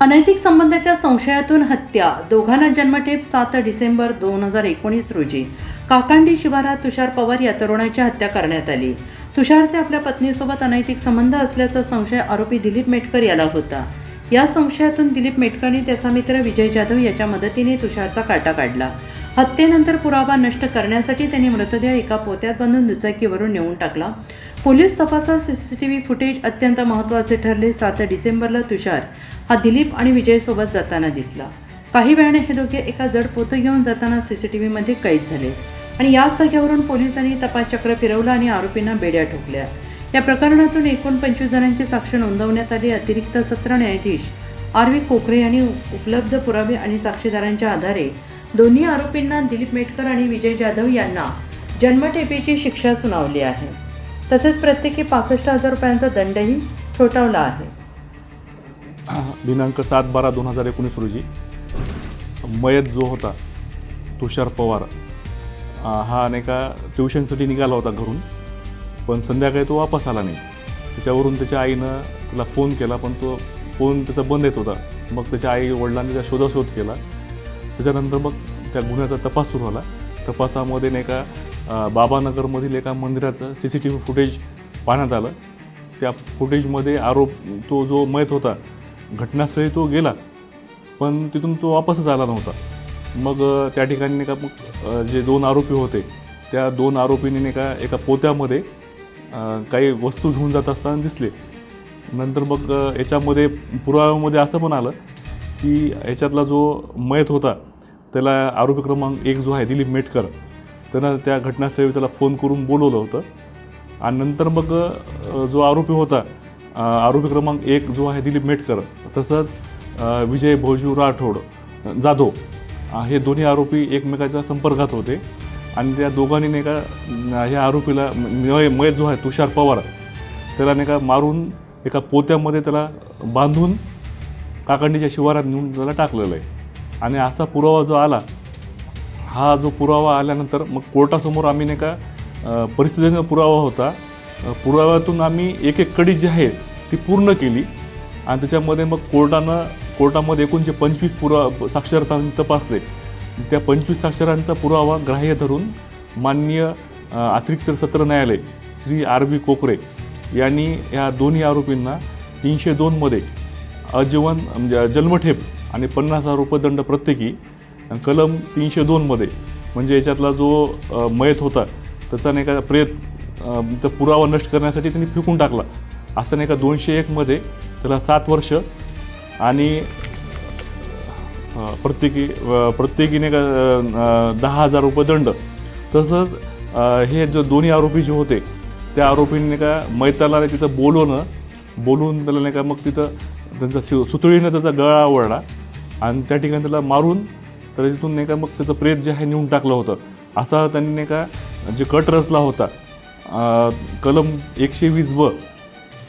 अनैतिक संबंधाच्या संशयातून हत्या, दोघांना जन्मठेप 7 डिसेंबर 2019 रोजी काकांडी शिवारात तुषार पवार या तरुणाची हत्या करण्यात आली। तुषारचे आपल्या पत्नीसोबत अनैतिक संबंध असल्याचा संशय आरोपी दिलीप मेटकर याला होता। या संशयातून दिलीप मेटकरने त्याचा मित्र विजय जाधव याच्या मदतीने तुषारचा काटा काढला। हत्येनंतर पुरावा नष्ट करण्यासाठी त्यांनी मृतदेह एका पोत्यात बांधून दुचाकीवरून नेऊन टाकला। पोलीस तपासात सीसीटीव्ही फुटेज अत्यंत महत्त्वाचे ठरले। 7 डिसेंबरला तुषार हा दिलीप आणि विजय सोबत जाताना दिसला। काही वेळाने हे दोघे एका जड पोतं घेऊन जाताना सीसीटीव्हीमध्ये कैद झाले आणि याच जागेवरून पोलिसांनी तपासचक्र फिरवलं आणि आरोपींना बेड्या ठोकल्या। या प्रकरणातून एकूण 25 जणांची साक्ष नोंदवण्यात आली। अतिरिक्त सत्र न्यायाधीश आर.व्ही. कोकरे यांनी उपलब्ध पुरावे आणि साक्षीदारांच्या आधारे दोन्ही आरोपींना दिलीप मेटकर आणि विजय जाधव यांना जन्मठेपेची शिक्षा सुनावली आहे। तसेच प्रत्येकी 65,000 रुपयांचा दंडही ठोठावला आहे। दिनांक 7/12/2019 रोजी मयत जो होता तुषार पवार हा नाही का ट्युशनसाठी निघाला होता घरून, पण संध्याकाळी तो वापस आला नाही। त्याच्यावरून त्याच्या आईनं त्याला फोन केला, पण तो फोन त्याचा बंद येत होता। मग त्याच्या आई वडिलांनी त्याचा शोधाशोध केला। त्याच्यानंतर मग त्या गुन्ह्याचा तपास सुरू झाला। तपासामध्ये नाही का बाबानगरमधील एका मंदिराचं सीसीटीव्ही फुटेज पाहण्यात आलं। त्या फुटेजमध्ये तो जो मयत होता घटनास्थळी तो गेला, पण तिथून तो वापसच आला नव्हता। मग त्या ठिकाणी नाही का मग जे 2 आरोपी होते त्या 2 आरोपींनी नाही का एका पोत्यामध्ये काही वस्तू घेऊन जात असताना दिसले। नंतर मग याच्यामध्ये पुराव्यामध्ये असं पण आलं की याच्यातला जो मयत होता त्याला आरोपी क्रमांक 1 जो आहे दिलीप मेटकर त्यानं त्या घटनास्थळी त्याला फोन करून बोलवलं होतं। आणि नंतर मग जो आरोपी होता आरोपी क्रमांक 1 जो आहे दिलीप मेटकर, तसंच विजय भोजू राठोड जाधव हे दोन्ही आरोपी एकमेकाच्या संपर्कात होते आणि त्या दोघांनी नाही का ह्या आरोपीला मयत जो आहे तुषार पवार त्याला नाही का मारून एका पोत्यामध्ये त्याला बांधून काकांडीच्या शिवारात नेऊन त्याला टाकलेलं आहे। आणि असा पुरावा जो आला, हा जो पुरावा आल्यानंतर मग कोर्टासमोर आम्ही नाही का परिस्थितीचा पुरावा होता, पुराव्यातून आम्ही एक कडी जी आहे ती पूर्ण केली आणि त्याच्यामध्ये मग कोर्टामध्ये एकूण जे 25 साक्षरतांनी तपासले, त्या 25 साक्षरांचा पुरावा ग्राह्य धरून माननीय अतिरिक्त सत्र न्यायालय श्री आर.व्ही. कोकरे यांनी या दोन्ही आरोपींना 302 मध्ये आजीवन म्हणजे जन्मठेप आणि 50,000 रुपये दंड प्रत्येकी, कलम 302 मध्ये म्हणजे याच्यातला जो मयत होता त्याचा नाही का तर पुरावा नष्ट करण्यासाठी त्यांनी फेकून टाकला, असं नाही का 201 मध्ये त्याला 7 वर्ष आणि प्रत्येकी नाही का 10,000 रुपये दंड। तसंच हे जो दोन्ही आरोपी जे होते त्या आरोपींनी नाही का मयताला तिथं बोलून त्याला नाही का मग तिथं त्यांचा सुतळीनं त्याचा गळा आवळला आणि त्या ठिकाणी त्याला मारून त्याला तिथून नाही का मग त्याचं प्रेत जे आहे नेऊन टाकलं होतं। असा त्यांनी नाही का जे कट रचला होता कलम 120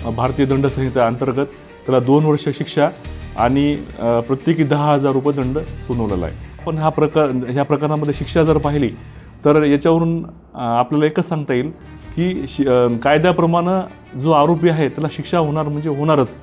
भारतीय दंडसंहिता अंतर्गत त्याला 2 वर्ष शिक्षा आणि प्रत्येकी 10,000 रुपये दंड सुनावलेला आहे। पण ह्या प्रकरणामध्ये शिक्षा जर पाहिली तर याच्यावरून आपल्याला एकच सांगता येईल की कायद्याप्रमाणे जो आरोपी आहे त्याला शिक्षा होणार म्हणजे होणारच।